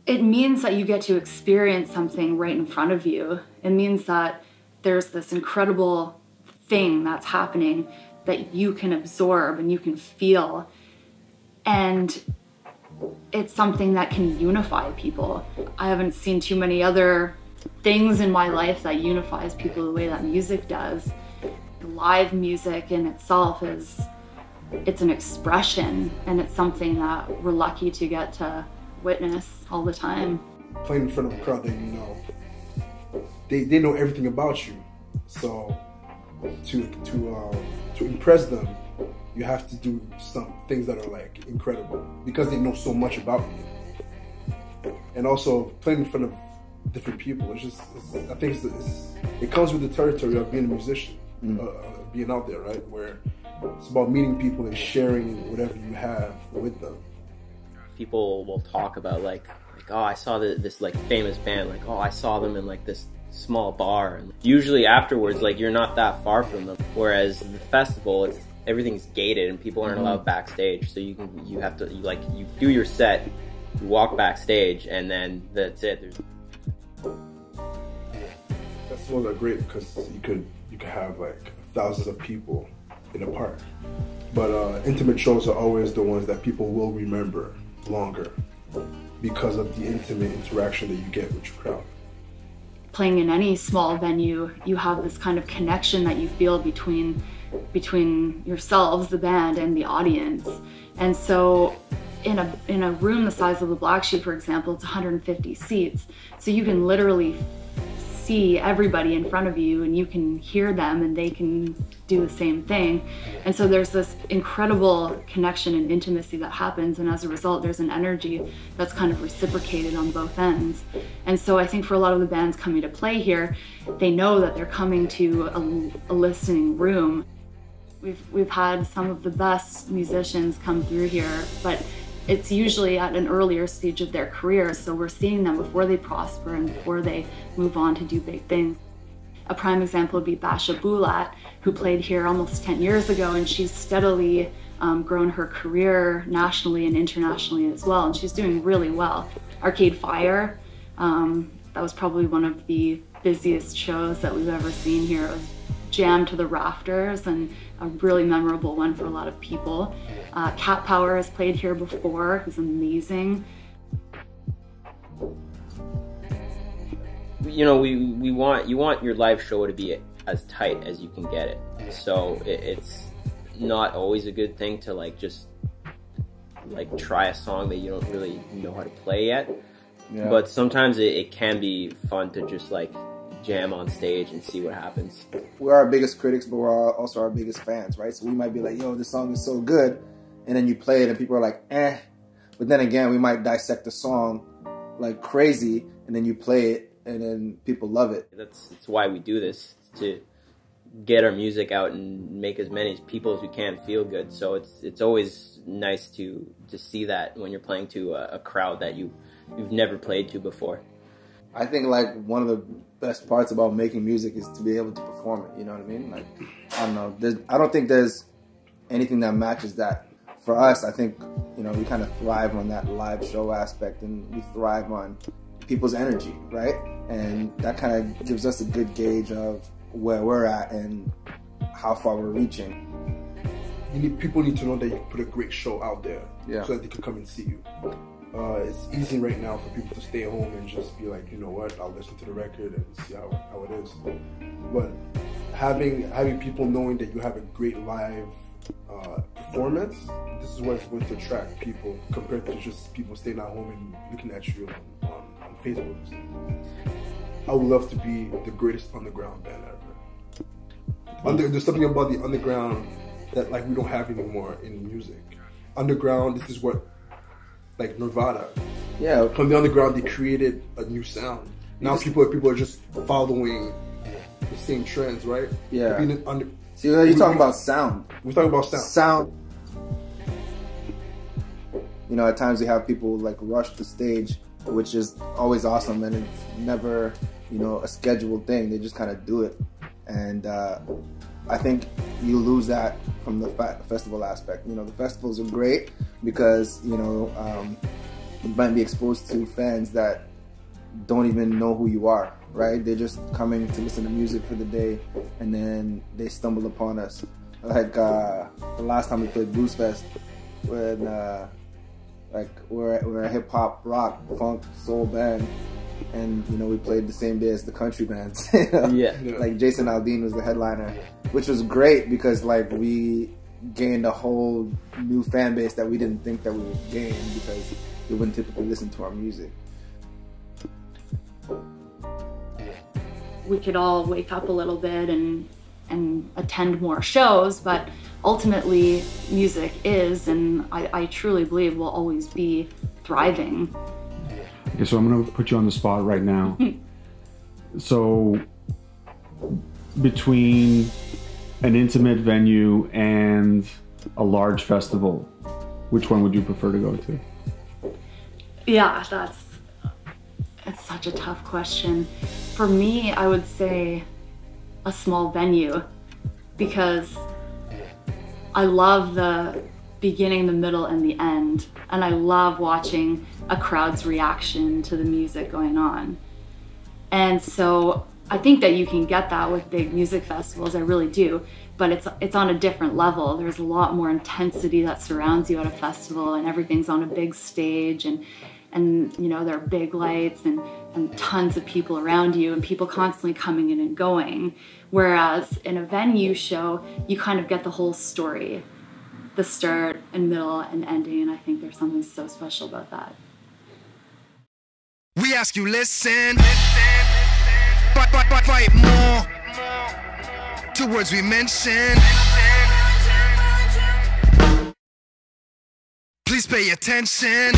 It means that you get to experience something right in front of you. It means that there's this incredible thing that's happening that you can absorb and you can feel. And it's something that can unify people. I haven't seen too many other things in my life that unifies people the way that music does. Live music in itself it's an expression, and it's something that we're lucky to get to witness all the time. Playing in front of a crowd that you know, they know everything about you. So to impress them, you have to do some things that are like incredible because they know so much about you. And also playing in front of different people, I think it comes with the territory of being a musician, being out there, right? Where it's about meeting people and sharing whatever you have with them. People will talk about like oh, I saw this like famous band, like oh, I saw them in like this small bar, and usually afterwards like you're not that far from them. Whereas the festival, everything's gated and people aren't allowed backstage, so you do your set, you walk backstage, and then that's it. Festivals are great because you could have like thousands of people in a park, but intimate shows are always the ones that people will remember longer because of the intimate interaction that you get with your crowd. Playing in any small venue, you have this kind of connection that you feel between yourselves, the band, and the audience. And so in a room the size of the Black Sheep, for example, it's 150 seats. So you can literally see everybody in front of you, and you can hear them, and they can do the same thing. And so there's this incredible connection and intimacy that happens, and as a result there's an energy that's kind of reciprocated on both ends. And so I think for a lot of the bands coming to play here, they know that they're coming to a listening room. We've had some of the best musicians come through here, but it's usually at an earlier stage of their career, so we're seeing them before they prosper and before they move on to do big things. A prime example would be Basha Bulat, who played here almost 10 years ago, and she's steadily grown her career nationally and internationally as well, and she's doing really well. Arcade Fire, that was probably one of the busiest shows that we've ever seen here. It was jammed to the rafters, and a really memorable one for a lot of people. Cat Power has played here before, who's amazing. You know, you want your live show to be as tight as you can get it. So it's not always a good thing to like just like try a song that you don't really know how to play yet. Yeah. But sometimes it can be fun to just like jam on stage and see what happens. We're our biggest critics, but we're also our biggest fans, right? So we might be like, yo, this song is so good, and then you play it and people are like, eh. But then again, we might dissect the song like crazy, and then you play it and then people love it. That's why we do this, to get our music out and make as many people as we can feel good. So it's always nice to see that when you're playing to a crowd that you've never played to before. I think like one of the best parts about making music is to be able to perform it, you know what I mean? Like, I don't know, I don't think there's anything that matches that. For us, I think, you know, we kind of thrive on that live show aspect, and we thrive on people's energy, right? And that kind of gives us a good gauge of where we're at and how far we're reaching. People need to know that you put a great show out there, yeah, so that they can come and see you. It's easy right now for people to stay home and just be like, you know what, I'll listen to the record and see how it is. But having people knowing that you have a great live performance, this is what it's going to attract people compared to just people staying at home and looking at you on Facebook. I would love to be the greatest underground band ever. There's something about the underground that like we don't have anymore in music. Underground, this is what, like Nirvana. Yeah. From the underground, they created a new sound. Now people are just following the same trends, right? Yeah. See, you're talking about sound. We're talking about sound. Sound. You know, at times we have people like rush the stage, which is always awesome, and it's never, you know, a scheduled thing. They just kind of do it. And I think you lose that from the festival aspect. You know, the festivals are great because, you know, you might be exposed to fans that don't even know who you are, right? They're just coming to listen to music for the day, and then they stumble upon us. Like the last time we played Blues Fest, when like we're a hip hop, rock, funk, soul band, and you know we played the same day as the country bands. You know? Yeah. Like Jason Aldean was the headliner, which was great because like we gained a whole new fan base that we didn't think that we would gain because they wouldn't typically listen to our music. We could all wake up a little bit and attend more shows, but ultimately music is, and I truly believe will always be, thriving. Okay, so I'm going to put you on the spot right now. So between an intimate venue and a large festival, which one would you prefer to go to? Yeah, it's such a tough question. For me, I would say a small venue, because I love the beginning, the middle, and the end. And I love watching a crowd's reaction to the music going on. And so I think that you can get that with big music festivals, I really do, but it's on a different level. There's a lot more intensity that surrounds you at a festival, and everything's on a big stage, and you know, there are big lights and tons of people around you, and people constantly coming in and going. Whereas in a venue show, you kind of get the whole story, the start and middle and ending, and I think there's something so special about that. We ask you listen, fight more to words we mention. Please pay attention.